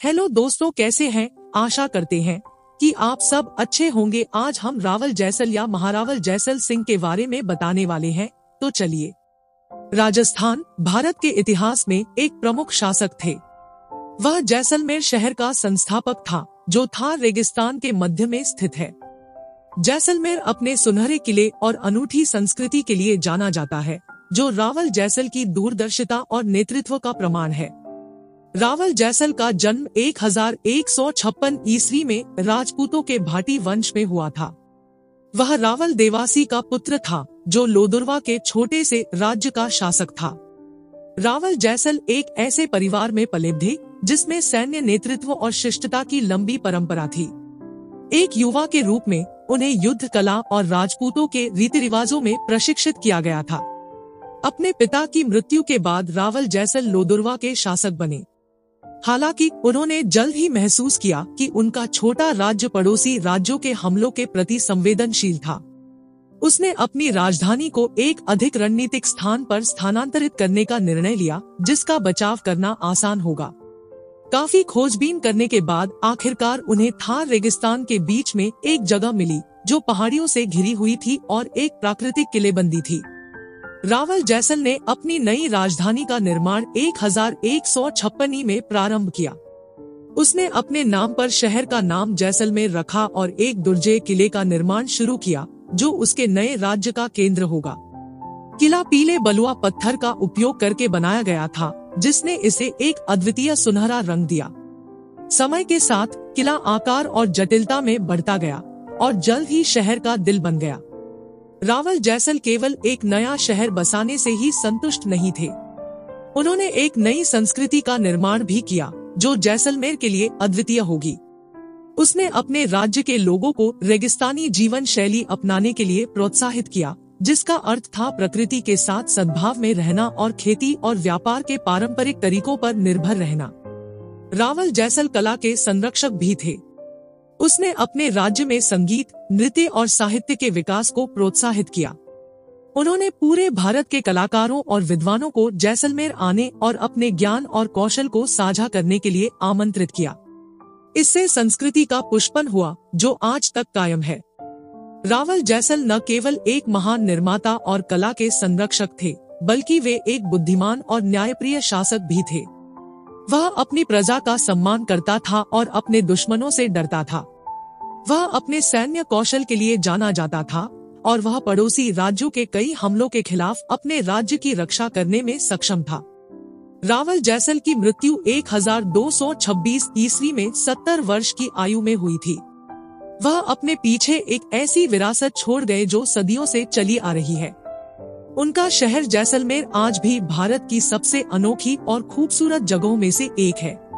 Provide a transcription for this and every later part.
Hello दोस्तों, कैसे हैं? आशा करते हैं कि आप सब अच्छे होंगे। आज हम रावल जैसल या महारावल जैसल सिंह के बारे में बताने वाले हैं। तो चलिए। राजस्थान भारत के इतिहास में एक प्रमुख शासक थे। वह जैसलमेर शहर का संस्थापक था, जो थार रेगिस्तान के मध्य में स्थित है। जैसलमेर अपने सुनहरे किले और अनूठी संस्कृति के लिए जाना जाता है, जो रावल जैसल की दूरदर्शिता और नेतृत्व का प्रमाण है। रावल जैसल का जन्म 1156 ईस्वी में राजपूतों के भाटी वंश में हुआ था। वह रावल देवासी का पुत्र था, जो लोदुरवा के छोटे से राज्य का शासक था। रावल जैसल एक ऐसे परिवार में पले थे जिसमें सैन्य नेतृत्व और शिष्टता की लंबी परंपरा थी। एक युवा के रूप में उन्हें युद्ध कला और राजपूतों के रीति रिवाजों में प्रशिक्षित किया गया था। अपने पिता की मृत्यु के बाद रावल जैसल लोदुरवा के शासक बने। हालांकि उन्होंने जल्द ही महसूस किया कि उनका छोटा राज्य पड़ोसी राज्यों के हमलों के प्रति संवेदनशील था। उसने अपनी राजधानी को एक अधिक रणनीतिक स्थान पर स्थानांतरित करने का निर्णय लिया, जिसका बचाव करना आसान होगा। काफी खोजबीन करने के बाद आखिरकार उन्हें थार रेगिस्तान के बीच में एक जगह मिली, जो पहाड़ियों से घिरी हुई थी और एक प्राकृतिक किलेबंदी थी। रावल जैसल ने अपनी नई राजधानी का निर्माण 1156 में प्रारंभ किया। उसने अपने नाम पर शहर का नाम जैसलमेर रखा और एक दुर्जय किले का निर्माण शुरू किया, जो उसके नए राज्य का केंद्र होगा। किला पीले बलुआ पत्थर का उपयोग करके बनाया गया था, जिसने इसे एक अद्वितीय सुनहरा रंग दिया। समय के साथ किला आकार और जटिलता में बढ़ता गया और जल्द ही शहर का दिल बन गया। रावल जैसल केवल एक नया शहर बसाने से ही संतुष्ट नहीं थे। उन्होंने एक नई संस्कृति का निर्माण भी किया, जो जैसलमेर के लिए अद्वितीय होगी। उसने अपने राज्य के लोगों को रेगिस्तानी जीवन शैली अपनाने के लिए प्रोत्साहित किया, जिसका अर्थ था प्रकृति के साथ सद्भाव में रहना और खेती और व्यापार के पारंपरिक तरीकों पर निर्भर रहना। रावल जैसल कला के संरक्षक भी थे। उसने अपने राज्य में संगीत, नृत्य और साहित्य के विकास को प्रोत्साहित किया। उन्होंने पूरे भारत के कलाकारों और विद्वानों को जैसलमेर आने और अपने ज्ञान और कौशल को साझा करने के लिए आमंत्रित किया। इससे संस्कृति का पुष्पन हुआ, जो आज तक कायम है। रावल जैसल न केवल एक महान निर्माता और कला के संरक्षक थे, बल्कि वे एक बुद्धिमान और न्यायप्रिय शासक भी थे। वह अपनी प्रजा का सम्मान करता था और अपने दुश्मनों से डरता था। वह अपने सैन्य कौशल के लिए जाना जाता था और वह पड़ोसी राज्यों के कई हमलों के खिलाफ अपने राज्य की रक्षा करने में सक्षम था। रावल जैसल की मृत्यु 1226 ईस्वी में 70 वर्ष की आयु में हुई थी। वह अपने पीछे एक ऐसी विरासत छोड़ गए जो सदियों से चली आ रही है। उनका शहर जैसलमेर आज भी भारत की सबसे अनोखी और खूबसूरत जगहों में से एक है।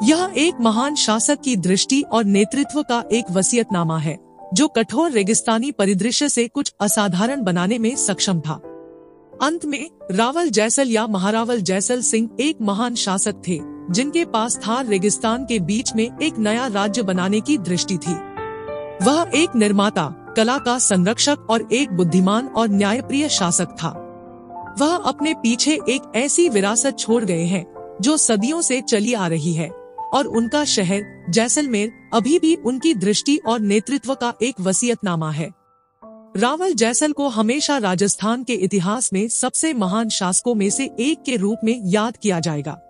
यह एक महान शासक की दृष्टि और नेतृत्व का एक वसीयतनामा है, जो कठोर रेगिस्तानी परिदृश्य से कुछ असाधारण बनाने में सक्षम था। अंत में रावल जैसल या महारावल जैसल सिंह एक महान शासक थे, जिनके पास थार रेगिस्तान के बीच में एक नया राज्य बनाने की दृष्टि थी। वह एक निर्माता, कला का संरक्षक और एक बुद्धिमान और न्यायप्रिय शासक था। वह अपने पीछे एक ऐसी विरासत छोड़ गए हैं जो सदियों से चली आ रही है, और उनका शहर जैसलमेर अभी भी उनकी दृष्टि और नेतृत्व का एक वसीयतनामा है। रावल जैसल को हमेशा राजस्थान के इतिहास में सबसे महान शासकों में से एक के रूप में याद किया जाएगा।